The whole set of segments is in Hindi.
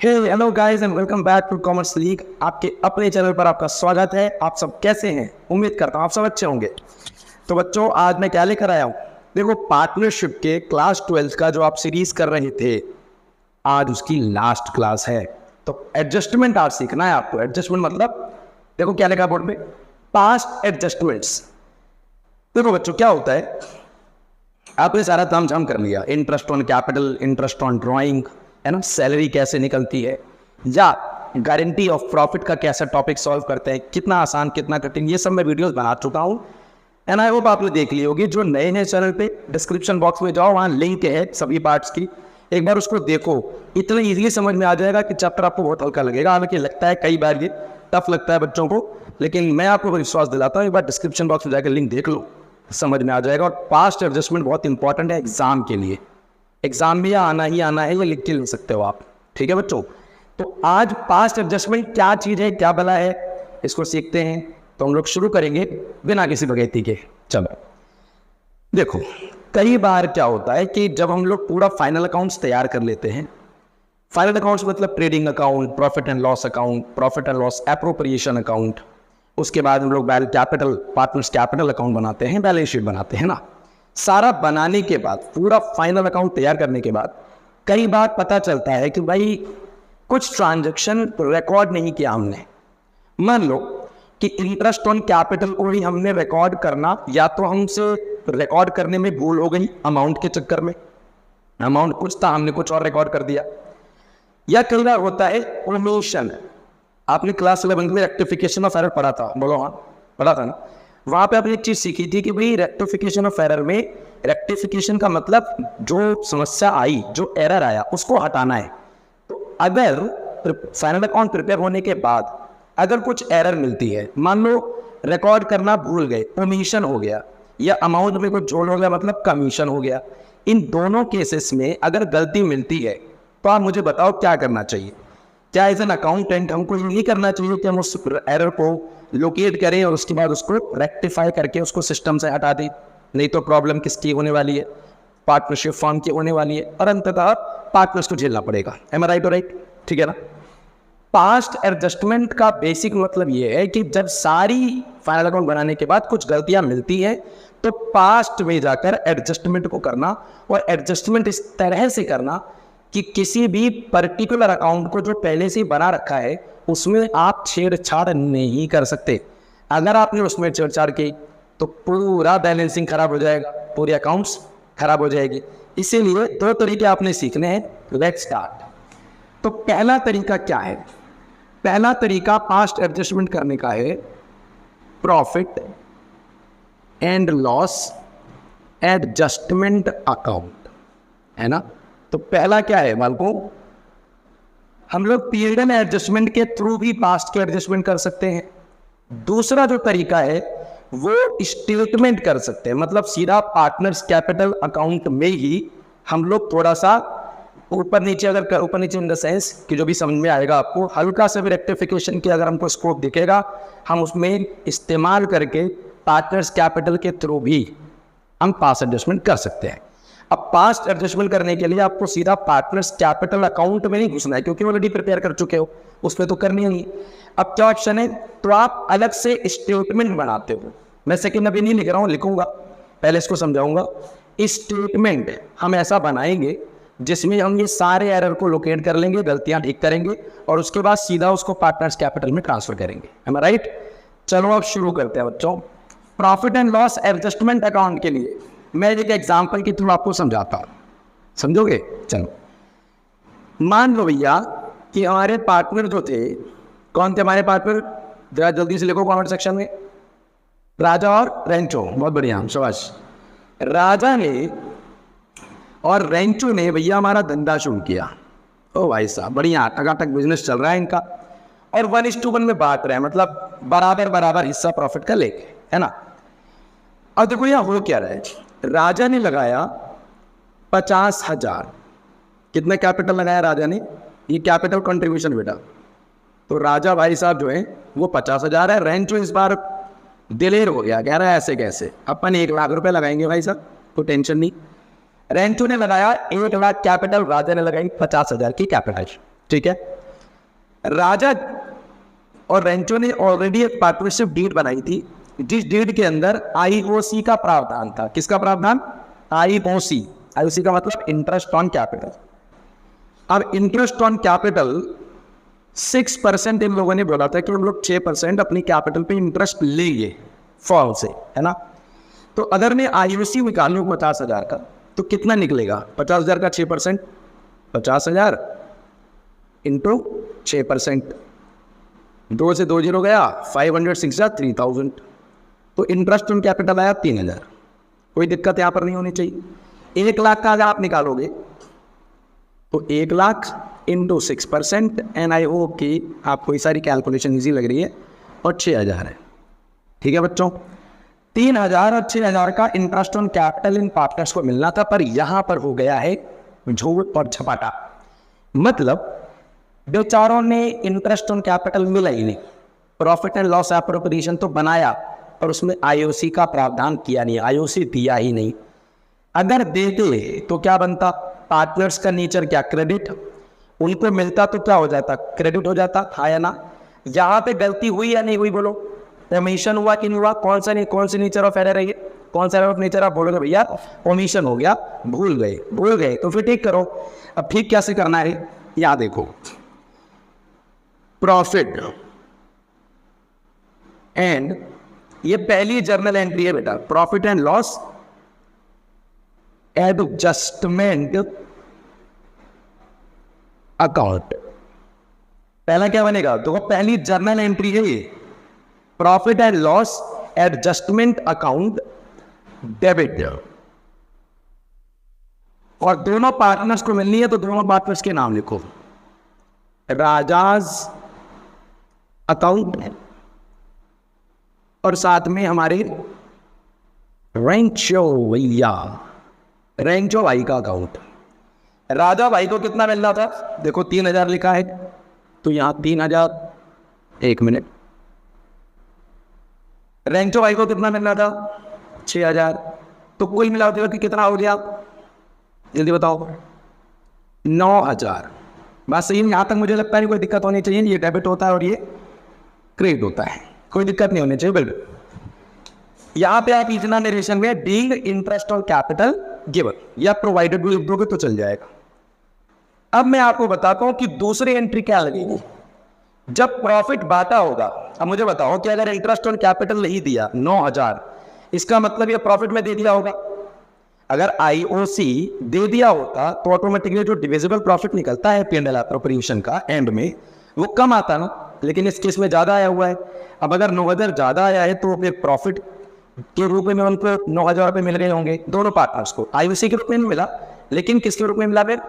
Hello guys and welcome back to commerce league. आपके अपने चैनल पर आपका स्वागत है। आप सब कैसे हैं? उम्मीद करता हूं आप सब अच्छे होंगे। तो बच्चों, आज मैं क्या लेकर आया हूं? देखो, पार्टनरशिप के क्लास 12 का जो आप सीरीज कर रहे थे, आज उसकी लास्ट क्लास है। तो एडजस्टमेंट आज सीखना है आपको। एडजस्टमेंट मतलब देखो क्या लिखा बोर्ड पे, पास्ट एडजस्टमेंट्स। देखो बच्चों, क्या होता है, आपने सारा ताम झाम कर लिया, interest on capital, interest on drawing, है ना, सैलरी कैसे निकलती है, या गारंटी ऑफ प्रॉफिट का कैसा टॉपिक सॉल्व करते हैं, कितना आसान कितना कठिन, ये सब मैं वीडियोस बना चुका हूँ एंड आई होप आपने देख ली होगी। जो नए हैं चैनल पे, डिस्क्रिप्शन बॉक्स में जाओ, वहाँ लिंक है सभी पार्ट्स की, एक बार उसको देखो। इतना ईजिली समझ में आ जाएगा कि चैप्टर आपको बहुत हल्का लगेगा। हालांकि लगता है कई बार ये टफ लगता है बच्चों को, लेकिन मैं आपको विश्वास दिलाता हूँ, एक बार डिस्क्रिप्शन बॉक्स में जाकर लिंक देख लो, समझ में आ जाएगा। और पास्ट एडजस्टमेंट बहुत इंपॉर्टेंट है एग्जाम के लिए। एग्जाम में या आना ही आना है, ये लिख के ले सकते हो आप, ठीक है बच्चों। तो आज पास्ट एडजस्टमेंट क्या चीज़ है, क्या भला है, इसको सीखते हैं। तो हम लोग शुरू करेंगे बिना किसी बगैती के। चलो देखो, कई बार क्या होता है कि जब हम लोग पूरा फाइनल अकाउंट्स तैयार कर लेते हैं, फाइनल अकाउंट्स मतलब trading account, profit and loss account, profit and loss appropriation account, उसके बाद हम लोग कैपिटल पार्टनर्स कैपिटल अकाउंट बनाते हैं, बैलेंस शीट बनाते हैं ना। सारा बनाने के बाद, पूरा फाइनल अकाउंट तैयार करने के बाद, कई बार पता चलता है कि भाई कुछ ट्रांजैक्शन रिकॉर्ड नहीं किया हमने। मान लो कि इंटरेस्ट ऑन कैपिटल को ही हमने रिकॉर्ड करना, या तो हमसे रिकॉर्ड करने में भूल हो गई अमाउंट के चक्कर में, अमाउंट कुछ था हमने कुछ और रिकॉर्ड कर दिया, या कई बार होता है ओमिशन। आपने क्लास 11 में रेक्टिफिकेशन ऑफ एरर पढ़ा था, बोलो हाँ पढ़ा था ना। वहां पे आपने एक चीज सीखी थी कि भाई रेक्टिफिकेशन ऑफ एरर में, रेक्टिफिकेशन का मतलब जो समस्या आई, जो एरर आया, उसको हटाना है। तो अगर फाइनल अकाउंट प्रिपेयर होने के बाद अगर कुछ एरर मिलती है, मान लो रिकॉर्ड करना भूल गए, ओमिशन हो गया, या अमाउंट में कुछ जोड़ हो गया मतलब कमीशन हो गया, इन दोनों केसेस में अगर गलती मिलती है तो आप मुझे बताओ क्या करना चाहिए। क्या एज एन अकाउंटेंट हमको ये करना चाहिए कि हम उस एरर को लोकेट करें और उसके बाद उसको रेक्टिफाई करके उसको सिस्टम से हटा दें? नहीं तो प्रॉब्लम किसकी होने वाली है? पार्टनरशिप फॉर्म की होने वाली है, और अंततः पार्टनर्स को झेलना पड़ेगा। एम आई राइट? और राइट, ठीक है ना। पास्ट एडजस्टमेंट का बेसिक मतलब ये है कि जब सारी फाइनल अकाउंट बनाने के बाद कुछ गलतियां मिलती हैं, तो पास्ट में जाकर एडजस्टमेंट को करना, और एडजस्टमेंट इस तरह से करना कि किसी भी पर्टिकुलर अकाउंट को जो पहले से बना रखा है उसमें आप छेड़छाड़ नहीं कर सकते। अगर आपने उसमें छेड़छाड़ की तो पूरा बैलेंसिंग खराब हो जाएगा, पूरी अकाउंट्स खराब हो जाएगी। इसीलिए दो तरीके आपने सीखने हैं। Let's start. तो पहला तरीका क्या है? पहला तरीका पास्ट एडजस्टमेंट करने का है profit and loss adjustment account, है ना। तो पहला क्या है मालूम? हम लोग पीरियड एंड एडजस्टमेंट के थ्रू भी पास्ट के एडजस्टमेंट कर सकते हैं। दूसरा जो तरीका है वो स्टेटमेंट कर सकते हैं, मतलब सीधा पार्टनर्स कैपिटल अकाउंट में ही हम लोग थोड़ा सा ऊपर नीचे, अगर ऊपर नीचे इन द सेंस कि जो भी समझ में आएगा आपको, हल्का सा भी रेक्टिफिकेशन की अगर हमको स्कोप दिखेगा, हम उसमें इस्तेमाल करके पार्टनर्स कैपिटल के थ्रू भी हम पास्ट एडजस्टमेंट कर सकते हैं। अब पास्ट एडजस्टमेंट करने के लिए आपको सीधा पार्टनर्स कैपिटल अकाउंट में नहीं घुसना है, क्योंकि ऑलरेडी प्रिपेयर कर चुके हो, उसमें तो करनी नहीं। अब क्या ऑप्शन है? तो आप अलग से स्टेटमेंट बनाते हो। मैं सेकंड अभी नहीं लिख रहा हूँ, लिखूंगा, पहले इसको समझाऊंगा। स्टेटमेंट हम ऐसा बनाएंगे जिसमें हम ये सारे एरर को लोकेट कर लेंगे, गलतियां ठीक करेंगे, और उसके बाद सीधा उसको पार्टनर्स कैपिटल में ट्रांसफर करेंगे। एम आई राइट? चलो अब शुरू करते हैं बच्चों। Profit and loss adjustment account के लिए मैं एक एग्जाम्पल के थ्रू आपको समझाता हूँ, समझोगे? चलो मान लो भैया कि हमारे पार्टनर जो थे, कौन थे हमारे पार्टनर? जरा जल्दी से लिखो कमेंट सेक्शन में। राजा और रेंचो। बहुत बढ़िया, शाबाश। राजा ने और रेंचो ने भैया हमारा धंधा शुरू किया। ओ भाई साहब, बढ़िया टकाटक बिजनेस चल रहा है इनका, और 1:1 में बांट रहे हैं, मतलब बराबर बराबर हिस्सा प्रॉफिट का लेके, है ना। अब देखो यहाँ हो क्या रहा है, राजा ने लगाया 50,000। कितने कैपिटल लगाया राजा ने? ये कैपिटल कंट्रीब्यूशन बेटा। तो राजा भाई साहब जो है वो 50,000 है। रेंचो इस बार दिलेर हो गया, कह रहा है ऐसे कैसे, अपन 1 लाख रुपए लगाएंगे भाई साहब, कोई टेंशन नहीं। रेंचो ने लगाया 1 लाख कैपिटल, राजा ने लगाई 50,000 की कैपिटल, ठीक है। राजा और रेंचो ने ऑलरेडी एक पार्टनरशिप डीड बनाई थी, जिस डीड के अंदर आईओसी का प्रावधान था। किसका प्रावधान? आईओसी। आईओसी का मतलब इंटरेस्ट ऑन कैपिटल। अब इंटरेस्ट ऑन कैपिटल 6% इन लोगों ने बोला था कि हम लोग 6% अपनी कैपिटल पे इंटरेस्ट लेंगे फॉर्म से, है ना। तो अगर मैं आईओसी निकाल लूँ 50,000 का, तो कितना निकलेगा? 50,000 का 6%, 50,000 इंटू 6%, 2 से 2 जीरो गया, 500 6 3,000। तो इंटरेस्ट ऑन कैपिटल आया 3,000। कोई दिक्कत यहाँ पर नहीं होनी चाहिए। 1 लाख का अगर आप निकालोगे तो 1 lakh into 6%, and I hope कि आपको ये सारी कैलकुलेशन ईजी लग रही है, और 6,000 है। ठीक है बच्चों, 3,000 और 6,000 का interest on capital in partners को मिलना था, पर यहां पर हो गया है झूठ और छपाटा। मतलब बेचारों ने इंटरेस्ट ऑन कैपिटल मिला ही नहीं, प्रॉफिट एंड लॉस एप्रोप्रिएशन तो बनाया, पर उसमें आईओसी का प्रावधान किया नहीं, आईओसी दिया ही नहीं। अगर देते तो क्या बनता? पार्टनर्स का नेचर क्या? क्रेडिट। उनको मिलता तो क्या हो जाता? क्रेडिट हो जाता, हाँ या ना। यहाँ पे गलती हुई या नहीं हुई? बोलो, ओमिशन हुआ कि नहीं हुआ? कौन सा नेचर ऑफ एरर है ये? कौन सा ऑफ नेचर? आप बोलोगे भैया ओमिशन हो गया, भूल गए, तो फिर ठीक करो। अब ठीक कैसे करना है? यहाँ देखो, प्रॉफिट एंड, ये पहली जर्नल एंट्री है बेटा, profit and loss adjustment account. पहला क्या बनेगा? तो पहली जर्नल एंट्री है ये, profit and loss adjustment account debit. और दोनों पार्टनर्स को मिलनी है, तो दोनों पार्टनर्स के नाम लिखो, राजाज अकाउंट और साथ में हमारे रेंचो भाई का अकाउंट। राजा भाई को कितना मिलना था? देखो 3,000 लिखा है, तो यहां 3,000। 1 मिनट, रेंचो भाई को कितना मिलना था? 6,000। तो कुल मिला के कितना हो गया? जल्दी बताओ। 9,000। बात सही है? यहां तक मुझे लगता है कोई दिक्कत होनी चाहिए। ये डेबिट होता है और ये क्रेडिट होता है, कोई दिक्कत नहीं होनी चाहिए बिल्कुल। यहां पे आप इतना नरेशन में being interest on capital given या प्रोवाइडेड लिख दोगे तो चल जाएगा। अब मैं आपको बताता हूं कि दूसरी एंट्री क्या लगेगी जब प्रॉफिट बांटा होगा। अब मुझे बताओ कि अगर इंटरेस्ट ऑन कैपिटल नहीं दिया 9,000, इसका मतलब ये प्रॉफिट में दे दिया होगा। अगर आईओसी दे दिया होता तो ऑटोमेटिकली जो डिविजिबल प्रॉफिट निकलता है पीएनएल एप्रोप्रिएशन का एंड में, वो कम आता ना, लेकिन इस केस में ज्यादा आया हुआ है। अब अगर 9,000 ज्यादा आया है तो फिर प्रॉफिट के रूप में उनको 9,000 रुपए मिल रहे होंगे दोनों पार्टनर्स को। आईओसी के रूप में मिला, लेकिन किसके रूप में मिला? फिर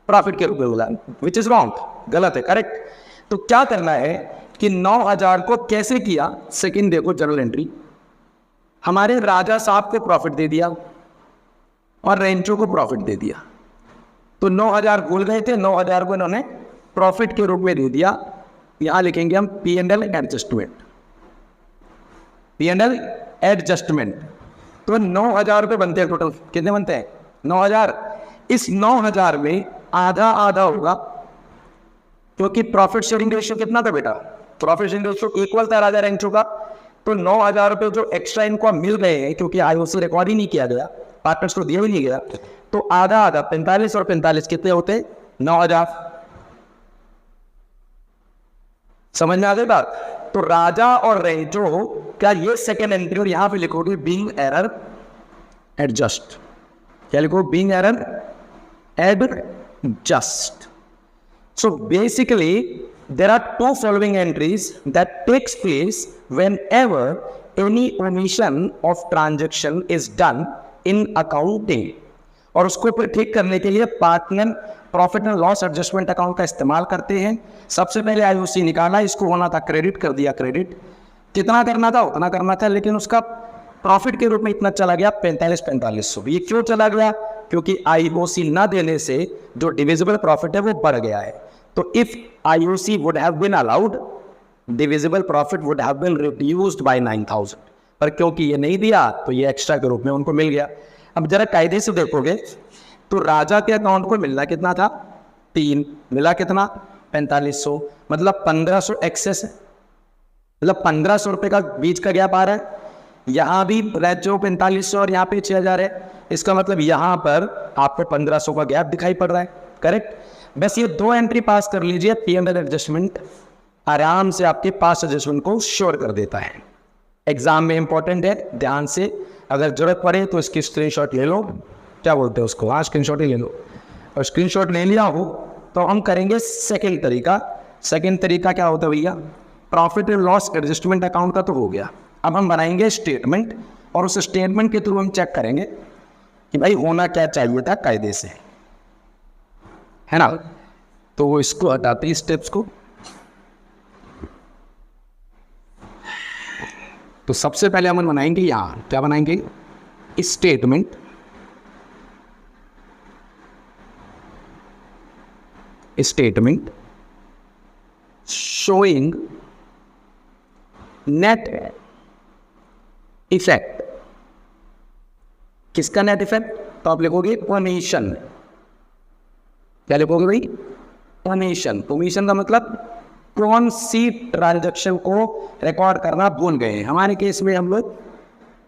प्रॉफिट के रूप में मिला, विच इज रॉन्ग, गलत है। करेक्ट। तो क्या करना है कि 9,000 को कैसे किया? सेकंड देखो जर्नल एंट्री, हमारे राजा साहब को प्रॉफिट दे दिया और रेंचो को प्रॉफिट दे दिया। तो 9,000 भूल गए थे, 9,000 को इन्होंने प्रॉफिट के रूप में दे दिया। यहां लिखेंगे हम पीएनएल एडजस्टमेंट, पीएनएल एडजस्टमेंट। तो 9,000 रुपए बनते हैं टोटल। कितने बनते हैं? 9,000। इस 9,000 में आधा आधा होगा, क्योंकि प्रॉफिट शेयरिंग रेशियो कितना था बेटा? प्रॉफिट शेयरिंग रेशियो इक्वल था राजा रेंचो का। तो 9,000 रुपए जो एक्स्ट्रा इनको मिल गए हैं, क्योंकि आईओसी रिकॉर्ड ही नहीं किया गया, पार्टनर्स को दिया भी नहीं गया, तो आधा आधा 45 और 45 कितने होते? 9,000। समझ में आ गई बात? तो राजा और रेंचो क्या ये सेकेंड एंट्री, और यहां पे लिखोगे बीइंग एरर एडजस्ट। क्या लिखो? Being error adjust. So basically, there are two following entries that takes place whenever any omission of transaction is done in accounting. और उसको फिर ठीक करने के लिए partner profit and loss adjustment account का इस्तेमाल करते हैं। सबसे पहले आईओसी निकाला, इसको होना था क्रेडिट, कर दिया क्रेडिट। कितना करना था? उतना करना था, लेकिन उसका प्रॉफिट के रूप में इतना चला गया 4500। ये क्यों चला गया? क्योंकि आईओसी ना देने से जो डिविजिबल प्रॉफिट है वो बढ़ गया है। तो if IOC would have been allowed, divisible profit would have been reduced by 9,000, पर क्योंकि ये नहीं दिया तो ये एक्स्ट्रा के रूप में उनको मिल गया। अब जरा कायदे से देखोगे तो राजा के अकाउंट को मिलना कितना था? 3। मिला कितना? 4500, मतलब 1500 एक्सेस है, मतलब 1500 रुपये का बीच का गैप आ रहा है। यहाँ भी रेचो 4500 और यहाँ पे 6000 है, इसका मतलब यहाँ पर आपको 1500 का गैप दिखाई पड़ रहा है, करेक्ट। बस ये 2 एंट्री पास कर लीजिए, P&L एडजस्टमेंट आराम से आपके पास एडजस्टमेंट को श्योर कर देता है। एग्जाम में इंपॉर्टेंट है, ध्यान से अगर जरूरत पड़े तो इसकी स्क्रीनशॉट ले लो, क्या बोलते हैं उसको, हाँ स्क्रीनशॉट ही ले लो। और स्क्रीनशॉट ले लिया हो तो हम करेंगे सेकंड तरीका। सेकंड तरीका क्या होता है भैया, profit and loss adjustment account का तो हो गया। अब हम बनाएंगे स्टेटमेंट और उस स्टेटमेंट के थ्रू हम चेक करेंगे कि भाई होना क्या चाहिए था कायदे से, है ना। तो वो इसको हटाते हैं स्टेप्स को। तो सबसे पहले हम बनाएंगे यहाँ क्या बनाएंगे, statement, statement showing net effect. किसका नेट इफेक्ट, तो आप लिखोगे कमीशन। क्या लिखोगे भाई, कमीशन। कमीशन का मतलब कौन सी ट्रांजैक्शन को रिकॉर्ड करना भूल गए। हमारे केस में हम लोग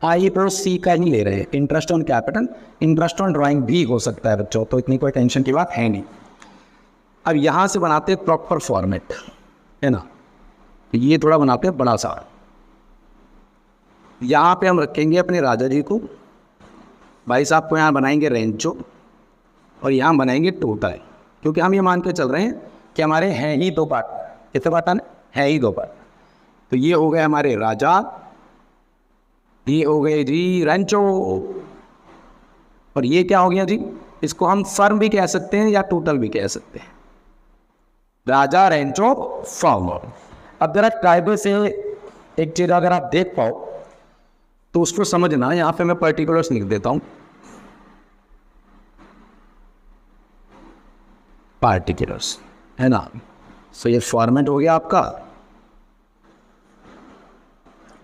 I+C का ही ले रहे हैं, interest on capital, interest on drawing भी हो सकता है बच्चों, तो इतनी कोई टेंशन की बात है नहीं। अब यहाँ से बनाते हैं प्रॉपर फॉर्मेट, है ना। तो ये थोड़ा बनाते हैं बड़ा सा। यहाँ पे हम रखेंगे अपने राजा जी को, भाई साहब को यहाँ बनाएंगे रेंचो, और यहाँ बनाएंगे टोटल, क्योंकि हम ये मान के चल रहे हैं कि हमारे हैं ही 2 पार्ट। कितने पार्ट आने, है ही 2 पार्ट। तो ये हो गए हमारे राजा, ये हो गए जी रेंचो, और ये क्या हो गया जी, इसको हम फर्म भी कह सकते हैं या टोटल भी कह सकते हैं, राजा रेंचो फर्म। अब जरा कायदे से एक चीज अगर आप देख पाओ तो उसको समझना, यहाँ पे मैं पर्टिकुलर्स लिख देता हूँ, पार्टिकुलर्स, है ना। सो ये फॉर्मेट हो गया आपका।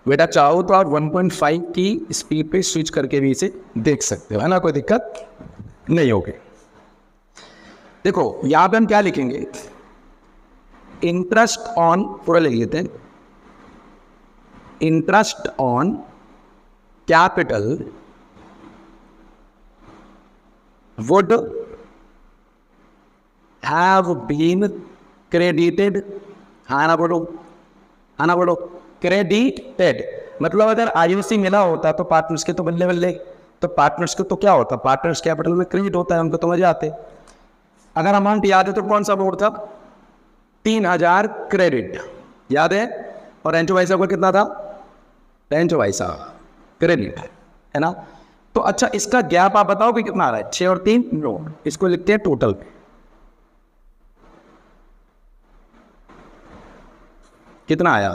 बेटा चाहो तो आप 1.5 की स्पीड पे स्विच करके भी इसे देख सकते हो, है ना, कोई दिक्कत नहीं होगी। देखो यहां पे हम क्या लिखेंगे, इंटरेस्ट ऑन, पूरा लिख लेते हैं, interest on capital would have been credited, आना बोलो क्रेडिटेड। मतलब अगर IOC मिला होता तो पार्टनर्स के तो बल्ले बल्ले, तो पार्टनर्स को तो क्या होता, पार्टनर्स कैपिटल में क्रेडिट होता है, उनको तो मजे आते। अगर अमाउंट याद है तो कौन सा बोर्ड था, 3000 क्रेडिट याद है, और रेंचो भाई साहब का कितना था, रेंचो भाई साहब क्रेडिट, है ना। तो अच्छा इसका गैप आप बताओ कि कितना आ रहा है, 6 और 3 9, इसको लिखते हैं टोटल पे। कितना आया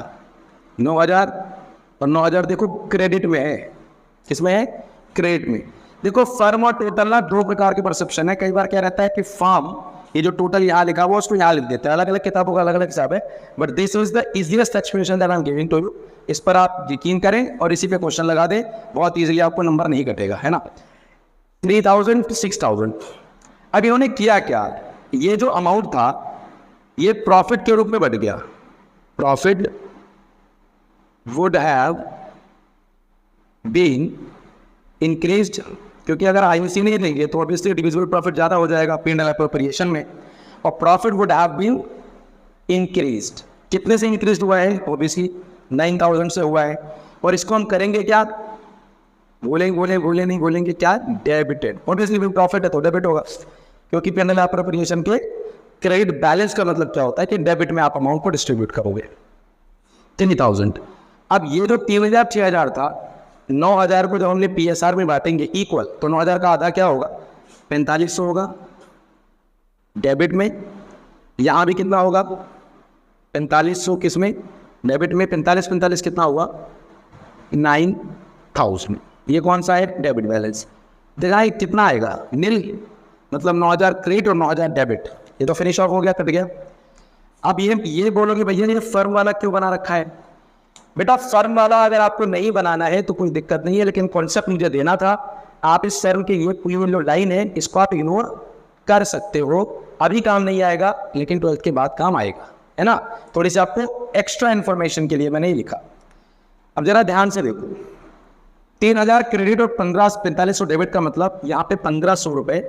9000, और 9000 देखो क्रेडिट में है, किसमें है, क्रेडिट में। देखो फर्म और टोटल ना 2 प्रकार के परसेप्शन है। कई बार क्या रहता है कि फर्म, ये जो टोटल यहाँ लिखा हुआ उसको यहाँ लिख देते हैं, अलग अलग किताबों का अलग अलग हिसाब है, but this is the easiest explanation that I am giving to you. इस पर आप यकीन करें और इसी पे क्वेश्चन लगा दें, बहुत इजीली आपको नंबर नहीं कटेगा, है ना। 3000 6000। अब इन्होंने किया क्या, ये जो अमाउंट था ये प्रॉफिट के रूप में बढ़ गया, profit would have been increased, क्योंकि अगर IOC नहीं लेंगे तो ऑब्वियसली डिविजिबल प्रॉफिट ज़्यादा हो जाएगा P&L एप्रोप्रिएशन में, और profit would have been increased. कितने से इंक्रीज हुआ है, ऑब्वियसली 9000 से हुआ है। और इसको हम करेंगे क्या, बोलेंगे क्या, डेबिटेड। ऑब्वियसली प्रॉफिट है तो डेबिट होगा, क्योंकि P&L एप्रोप्रिएशन के क्रेडिट बैलेंस का मतलब क्या होता है कि डेबिट में आप अमाउंट को डिस्ट्रीब्यूट करोगे, 3000। अब ये जो 3000 6000 था, 9000 को जब हमने PSR में बांटेंगे इक्वल, तो 9000 का आधा क्या होगा, 4500 होगा डेबिट में। यहाँ भी कितना होगा, 4500 किस में, डेबिट में। 45 कितना हुआ, 9000। ये कौन सा है, डेबिट बैलेंस। देखा कितना आएगा, नील, मतलब 9000 क्रेडिट और 9000 डेबिट। ये तो फिनिश ऑफ हो गया, कट गया। अब ये बोलोगे भैया ये फर्म वाला क्यों बना रखा है। बेटा फर्म वाला अगर आपको नहीं बनाना है तो कोई दिक्कत नहीं है, लेकिन कॉन्सेप्ट मुझे देना था। आप इस फर्म की ये पूरी जो लाइन है इसको आप इग्नोर कर सकते हो, अभी काम नहीं आएगा लेकिन 12th के बाद काम आएगा, है ना। थोड़ी सी आपको एक्स्ट्रा इन्फॉर्मेशन के लिए मैंने ये लिखा। अब जरा ध्यान से देखो, 3000 क्रेडिट और 4500 डेबिट का मतलब यहाँ पे 1500 रुपए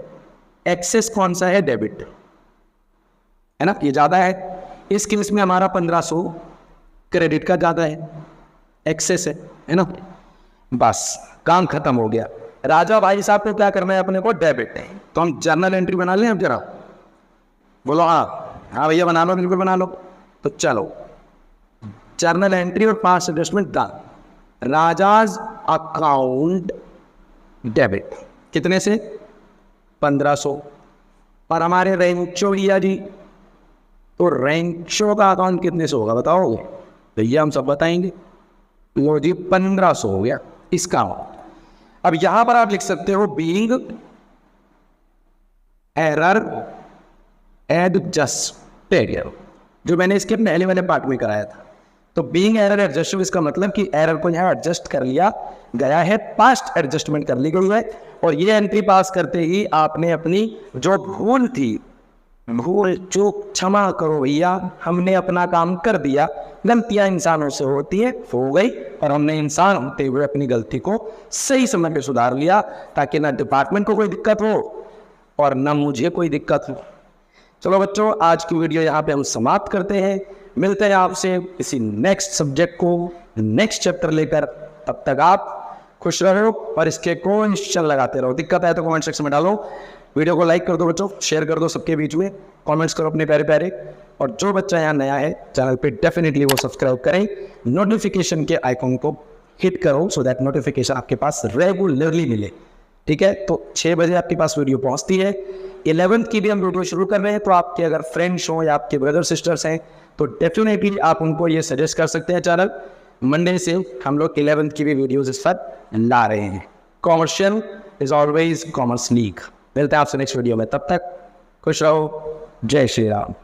एक्सेस कौन सा है, डेबिट है ना, ये ज्यादा है। इस केस में हमारा 1500 क्रेडिट का ज्यादा है, एक्सेस है ना। बस काम खत्म हो गया। राजा भाई साहब को क्या करना है, अपने को डेबिट है, तो हम जर्नल एंट्री बना लें। अब जरा बोलो हाँ भैया बना लो, बिल्कुल बना लो। तो चलो जर्नल एंट्री और पास्ट एडजस्टमेंट डन। राजाज अकाउंट डेबिट कितने से, 1500। और हमारे रेंचो भैया जी, तो रेंचो का अकाउंट कितने से होगा बताओगे भैया, हम सब बताएंगे। लो जी 1500 हो गया इसका। अब यहां पर आप लिख सकते हो बीइंग एरर एडजस्टेड, जो मैंने इसके पहले वाले पार्ट में कराया था। तो बीइंग एरर एडजस्टेड इसका मतलब कि एरर को यहां एडजस्ट कर लिया गया है, पास्ट एडजस्टमेंट कर ली गई है। और ये एंट्री पास करते ही आपने अपनी जो भूल थी, भूल चूक क्षमा करो भैया, हमने अपना काम कर दिया। गलतियां इंसानों से होती है, हो गई, और हमने इंसान होते हुए अपनी गलती को सही समय पे सुधार लिया, ताकि ना डिपार्टमेंट को कोई दिक्कत हो और ना मुझे कोई दिक्कत हो। चलो बच्चों, आज की वीडियो यहाँ पे हम समाप्त करते हैं। मिलते हैं आपसे किसी नेक्स्ट सब्जेक्ट को, नेक्स्ट चैप्टर लेकर। तब तक आप खुश रहो और इसके क्वेश्चन लगाते रहो। दिक्कत है तो कमेंट सेक्शन में डालो। वीडियो को लाइक कर दो बच्चों, शेयर कर दो सबके बीच में, कमेंट्स करो अपने प्यारे प्यारे। और जो बच्चा यहाँ नया है चैनल पे, डेफिनेटली वो सब्सक्राइब करें, नोटिफिकेशन के आइकॉन को हिट करो, सो दैट नोटिफिकेशन आपके पास रेगुलरली मिले। ठीक है, तो 6 बजे आपके पास वीडियो पहुंचती है। 11th की भी हम वीडियो शुरू कर रहे हैं, तो आपके अगर फ्रेंड्स हो या आपके ब्रदर सिस्टर्स हैं तो डेफिनेटली आप उनको ये सजेस्ट कर सकते हैं चैनल। मंडे से हम लोग 11th की भी वीडियोज इस पर ला रहे हैं। Commercial is always commerce league. मिलते हैं आपसे नेक्स्ट वीडियो में, तब तक खुश रहो। जय श्री राम।